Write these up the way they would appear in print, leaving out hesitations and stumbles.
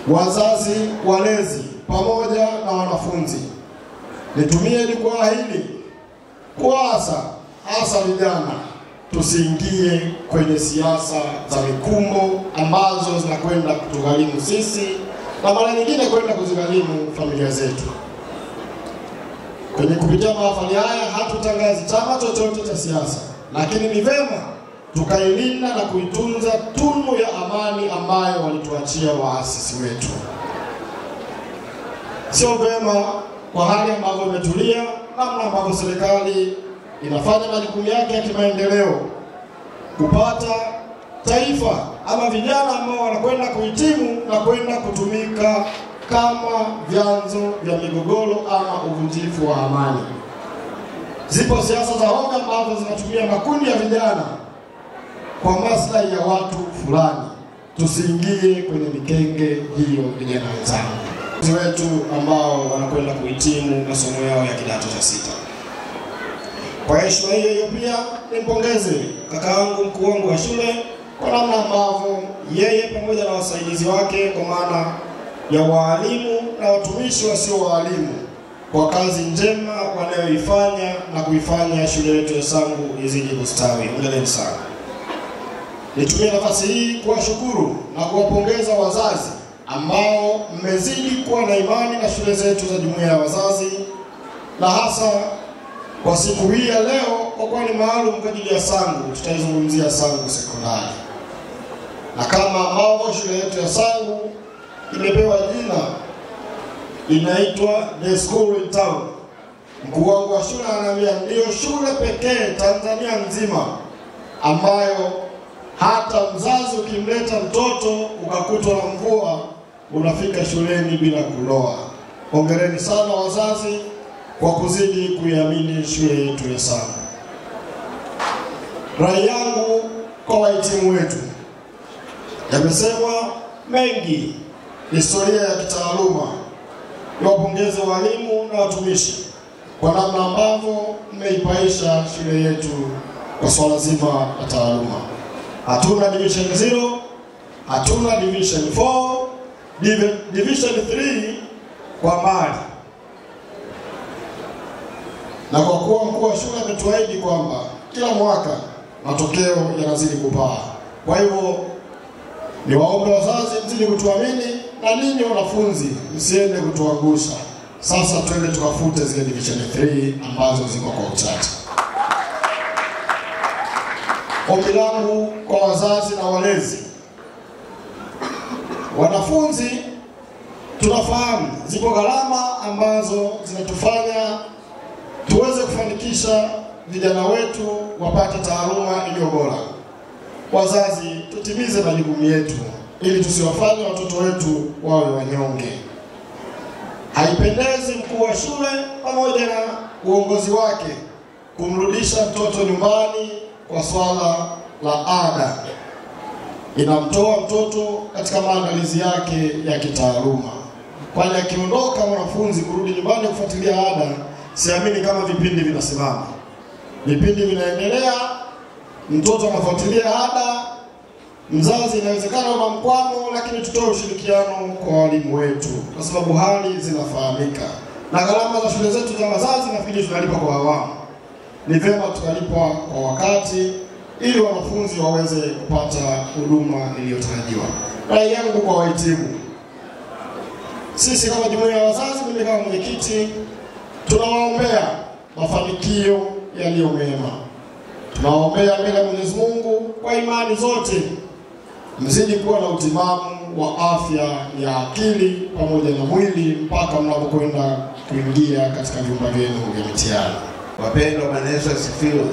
wazazi, walezi pamoja na wanafunzi, nitumie jukwaa hili kuasa hasa vijana tusiingie kwenye siasa za mikumbo ambazo zinakwenda kutugharimu sisi na mara nyingine kwenda kuzigharimu familia zetu. Kwenye kupitia mahafali haya hatutangazi chama chochote cha siasa, lakini ni vema tukailinda na kuitunza tunu ya amani ambayo walituachia waasisi wetu. Sio vema kwa hali ambayo imetulia, namna ambavyo serikali inafanya majukumu yake ya kimaendeleo, kupata taifa ama vijana ambao wanakwenda kuhitimu na kwenda kutumika kama vyanzo vya migogoro ama uvunjifu wa amani. Zipo siasa za hovyo ambazo zinatumia makundi ya vijana kwa maslahi ya watu fulani. Tusiingie kwenye mikenge hiyo vijana wenzangu wetu ambao wanakwenda kuhitimu masomo yao ya kidato cha 6. Kwa heshima hiyo pia nimpongeze kakaangu mkuu wangu wa shule kwa namna ambavyo yeye pamoja na wasaidizi wake kwa maana ya walimu na watumishi wasio walimu kwa kazi njema wanayoifanya na kuifanya shule yetu ya Sangu izidi kustawi. Hongereni sana. Nitumie nafasi hii kuwashukuru na kuwapongeza wazazi ambao mmezidi kuwa na imani na shule zetu za jumuiya ya wazazi, na hasa kwa siku hii ya leo kwa kuwa ni maalum kwa ajili ya Sangu. Tutaizungumzia Sangu Sekondari, na kama ambavyo shule yetu ya Sangu imepewa jina, inaitwa The School in Town. Mkuu wangu wa shule ananiambia ndio shule pekee Tanzania nzima ambayo hata mzazi ukimleta mtoto ukakutwa na mvua unafika shuleni bila kuloa. Hongereni sana wazazi kwa kuzidi kuiamini shule yetu ya Sangu. Rai yangu kwa wahitimu wetu, yamesemwa mengi, historia ya kitaaluma. Niwapongeze walimu na watumishi kwa namna ambavyo mmeipaisha shule yetu kwa swala zima la taaluma. Hatuna division 0, hatuna division 4, division 3 kwa mbali. Na kwa kuwa mkuu wa shule ametuahidi kwamba kila mwaka matokeo yanazidi kupaa, kwa hivyo niwaombe wazazi mzidi kutuamini na ninyi wanafunzi msiende kutuangusha. Sasa twende tukafute zile division 3 ambazo ziko kwa uchache. Ombi langu kwa wazazi na walezi, wanafunzi tunafahamu zipo gharama ambazo zinatufanya tuweze kufanikisha vijana wetu wapate taaluma iliyo bora. Wazazi tutimize majukumu yetu ili tusiwafanye watoto wetu wawe wanyonge. Haipendezi mkuu wa shule pamoja na uongozi wake kumrudisha mtoto nyumbani kwa swala la ada. Inamtoa mtoto katika maandalizi yake ya kitaaluma. Kwani akiondoka mwanafunzi kurudi nyumbani kufuatilia ada, siamini kama vipindi vinasimama. Vipindi vinaendelea, mtoto anafuatilia ada, mzazi inawezekana una mkwamo, lakini tutoe ushirikiano kwa walimu wetu kwa sababu hali zinafahamika. Na gharama za shule zetu za wazazi nafikiri tunalipa kwa awamu. Ni vyema tukalipa kwa wakati ili wanafunzi waweze kupata huduma iliyotarajiwa. Rai yangu kwa wahitimu, sisi kama jumuiya ya wazazi, mimi kama mwenyekiti, tunawaombea mafanikio yaliyo mema. Tunawaombea mbele ya Mwenyezi Mungu kwa imani zote mzidi kuwa na utimamu wa afya ya akili pamoja na mwili mpaka mnapokwenda kuingia katika vyumba vyenu vya mitihani. Wapendwa, Bwana Yesu asifiwe.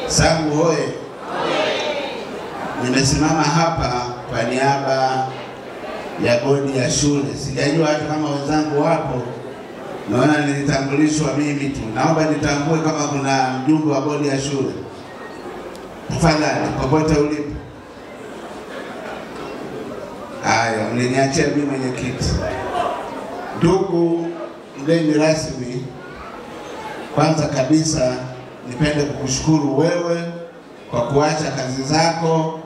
Sangu hoye. Nimesimama hapa kwa niaba ya bodi ya shule. Sijajua hata kama wenzangu wapo. Naona nilitambulishwa mimi tu. Naomba nitambue kama kuna mjumbe wa bodi ya shule. Tafadhali, popote ulipo. Haya, mliniachia mimi mwenyekiti. Ndugu mgeni rasmi, kwanza kabisa nipende kukushukuru wewe kwa kuacha kazi zako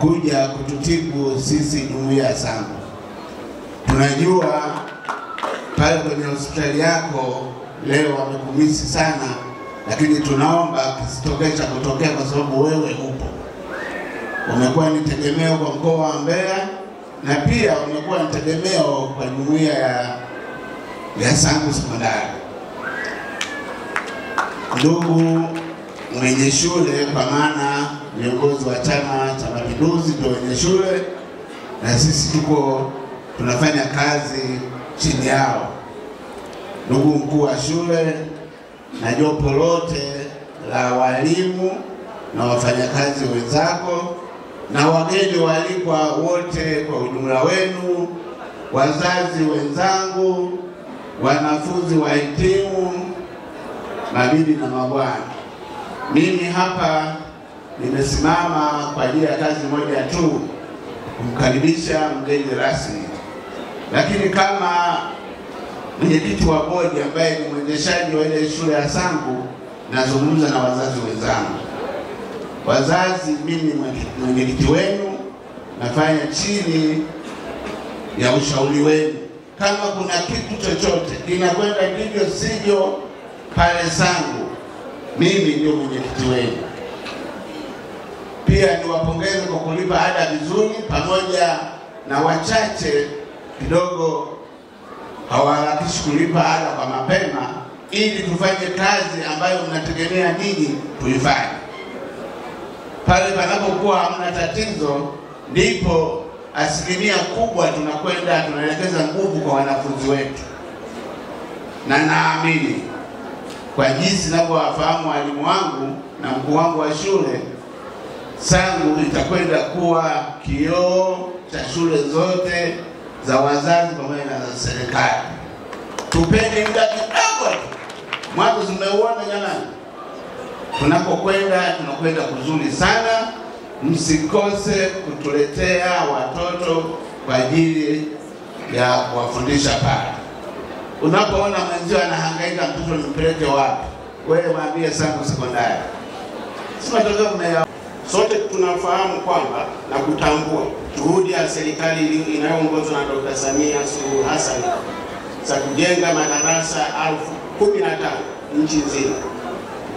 kuja kututibu sisi jumuiya ya Sangu. Tunajua pale kwenye hospitali yako leo wamekumisi sana, lakini tunaomba kisitokee cha kutokea, kwa sababu wewe upo. Umekuwa ni tegemeo kwa mkoa wa Mbeya, na pia umekuwa ni tegemeo kwa jumuiya ya Sangu Sekondari. Ndugu mwenye shule, kwa maana viongozi wa Chama cha Mapinduzi ndio wenye shule, na sisi tunafanya kazi chini yao. Ndugu mkuu wa shule na jopo lote la walimu na wafanyakazi wenzako na wageni walikwa wote kwa ujumla wenu, wazazi wenzangu, wanafunzi wahitimu, mabibi na mabwana. Mimi hapa nimesimama kwa ajili ya kazi moja tu, kumkaribisha mgeni rasmi. Lakini kama mwenyekiti wa bodi ambaye ni mwendeshaji wa ile shule ya Sangu, nazungumza na wazazi wenzangu. Wazazi, mimi mwenyekiti wenu, nafanya chini ya ushauri wenu. Kama kuna kitu chochote kinakwenda ndivyo sivyo pale Sangu, mimi ndio mwenyekiti wenu. Pia niwapongeze kwa kulipa ada vizuri, pamoja na wachache kidogo hawaharakishi kulipa ada kwa mapema, ili tufanye kazi ambayo mnategemea ninyi tuifanye. Pale panapokuwa hamna tatizo, ndipo asilimia kubwa tunaelekeza nguvu kwa wanafunzi wetu. Na naamini kwa jinsi ninavyowafahamu walimu wangu na mkuu wangu wa shule, Sangu itakwenda kuwa kioo cha shule zote za wazazi pamoja na za serikali. Tupende muda kidogo tu. Mwanzo zimeuona jamani. Tunakwenda kuzuri sana. Msikose kutuletea watoto kwa ajili ya kuwafundisha pale. Unapoona mwenzio anahangaika, mtoto nimpeleke wapi? Wewe mwambie Sangu Sekondari. Si matokeo mnaya. Sote tunafahamu kwamba na kutambua juhudi ya serikali inayoongozwa na Dr. Samia Suluhu Hassan za kujenga madarasa 15,000 nchi nzima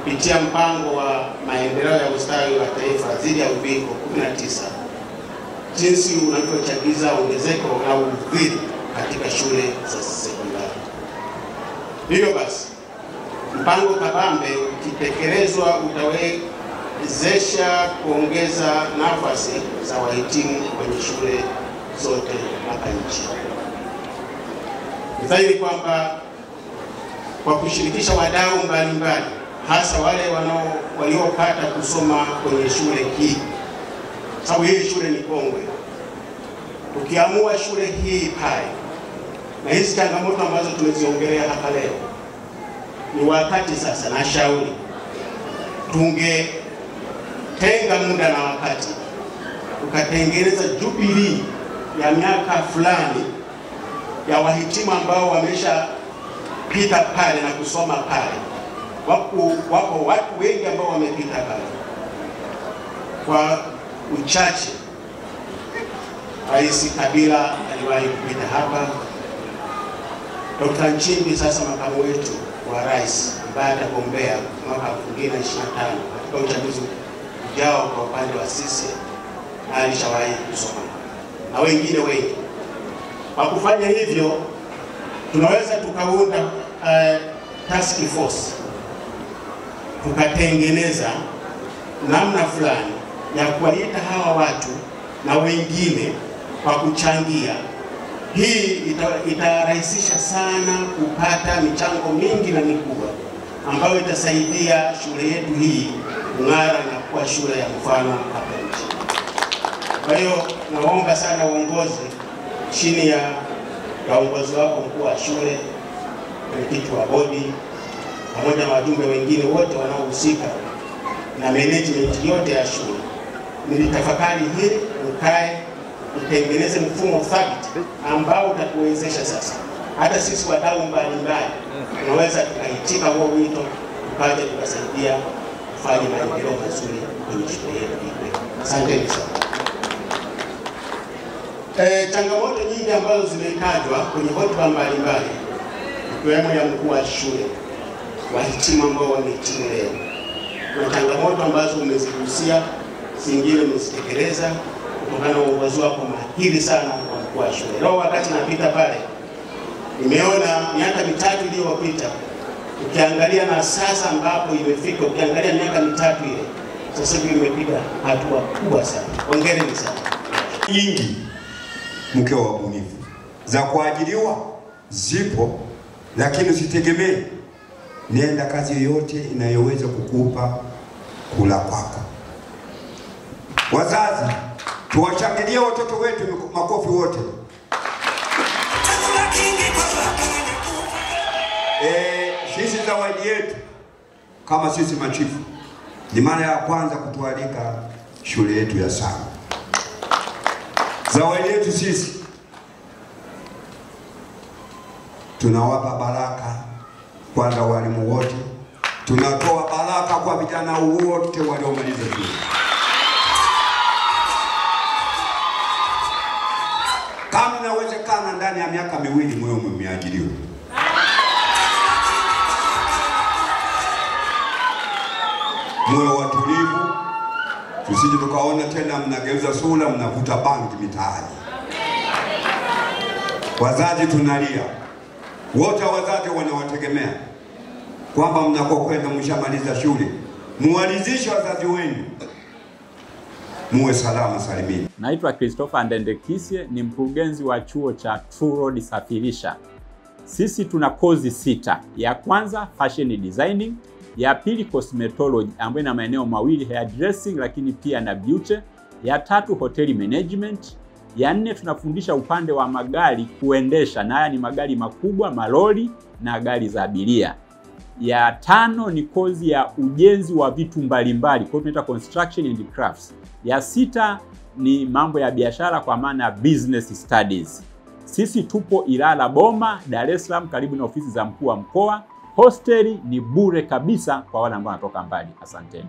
kupitia mpango wa maendeleo ya ustawi wa taifa dhidi ya uviko 19, jinsi unavyochagiza ongezeko la udhiri katika shule za sekondari. Hivyo basi, mpango kabambe ukitekelezwa utawezesha kuongeza nafasi za wahitimu kwenye shule zote hapa nchini. Ni dhahiri kwamba kwa kushirikisha wadau mbalimbali, hasa wale waliopata kusoma kwenye shule hii, sababu hii shule ni kongwe, tukiamua shule hii pale na hizi changamoto ambazo tumeziongelea hapa leo, ni wakati sasa na shauri tungetenga muda na wakati tukatengeneza jubilee ya miaka fulani ya wahitimu ambao wameshapita pale na kusoma pale. Wapo watu wengi ambao wamepita pale. Kwa uchache, Rais Kabila aliwahi kupita hapa. Dr. Nchimbi sasa makamu wetu wa rais ambaye atagombea mwaka 2025 katika uchaguzi ujao kwa upande wa sisi, alishawahi kusoma na wengine wengi. Kwa kufanya hivyo, tunaweza tukaunda task force, tukatengeneza namna fulani ya kuwaita hawa watu na wengine kwa kuchangia. Hii itarahisisha sana kupata michango mingi na mikubwa ambayo itasaidia shule yetu hii kung'ara na kuwa shule ya mfano hapa nchini. Kwa hiyo naomba sana uongozi chini ya uongozi wako mkuu wa shule, mwenyekiti wa bodi, pamoja na wajumbe wengine wote wanaohusika na management yote ya shule, nilitafakari hili, ukae utengeneze mfumo thabiti ambao utatuwezesha sasa hata sisi wadau mbalimbali tunaweza tukaitika huo wito, tukaja tukasaidia kufanya maendeleo mazuri kwenye shule yetu. Asante sana. Changamoto nyingi ambazo zimetajwa kwenye hotuba mbalimbali, ikiwemo ya mkuu wa shule, wahitimu ambao wamehitimu leo, na changamoto ambazo umezigusia, zingine umezitekeleza kutokana na uongozi wako mahiri sana wa mkuu wa shule. Leo wakati napita pale, nimeona miaka mitatu iliyopita, ukiangalia na sasa ambapo imefika, ukiangalia miaka mitatu ile, sasa hivi imepiga hatua kubwa sana. Hongereni sana. Nyingi mke wa ubunifu za kuajiriwa zipo, lakini usitegemee. Nenda kazi yoyote inayoweza kukupa kula kwako. Wazazi, tuwashangilie watoto wetu makofi wote. Sisi zawadi yetu kama sisi machifu, ni mara ya kwanza kutualika shule yetu ya Same. Zawadi yetu sisi, tunawapa baraka kwanza walimu wote, tunatoa baraka kwa vijana wote waliomaliza shule. Kama inawezekana ndani ya miaka miwili mwe mmeajiriwa. Mwe watulivu, tusije tukaona tena mnageuza sura mnavuta bangi mitaani. Wazazi tunalia, wote wazazi wanawategemea kwamba mnakokwenda mshamaliza shule, muwalizishe wazazi wenu, muwe salama salimini. Naitwa Christopher Ndendekisye, ni mkurugenzi wa chuo cha True Road Safirisha. Sisi tuna kozi 6. Ya kwanza fashion designing, ya pili cosmetology ambayo ina maeneo mawili, hair dressing lakini pia na beauty, ya tatu hotel management, ya 4 tunafundisha upande wa magari kuendesha, na haya ni magari makubwa, malori na gari za abiria. Ya 5 ni kozi ya ujenzi wa vitu mbalimbali, kwa hiyo tunaita construction and crafts. Ya 6 ni mambo ya biashara kwa maana business studies. Sisi tupo Ilala Boma, Dar es Salaam, karibu na ofisi za mkuu wa mkoa. Hosteli ni bure kabisa kwa wale ambao wanatoka mbali. Asanteni.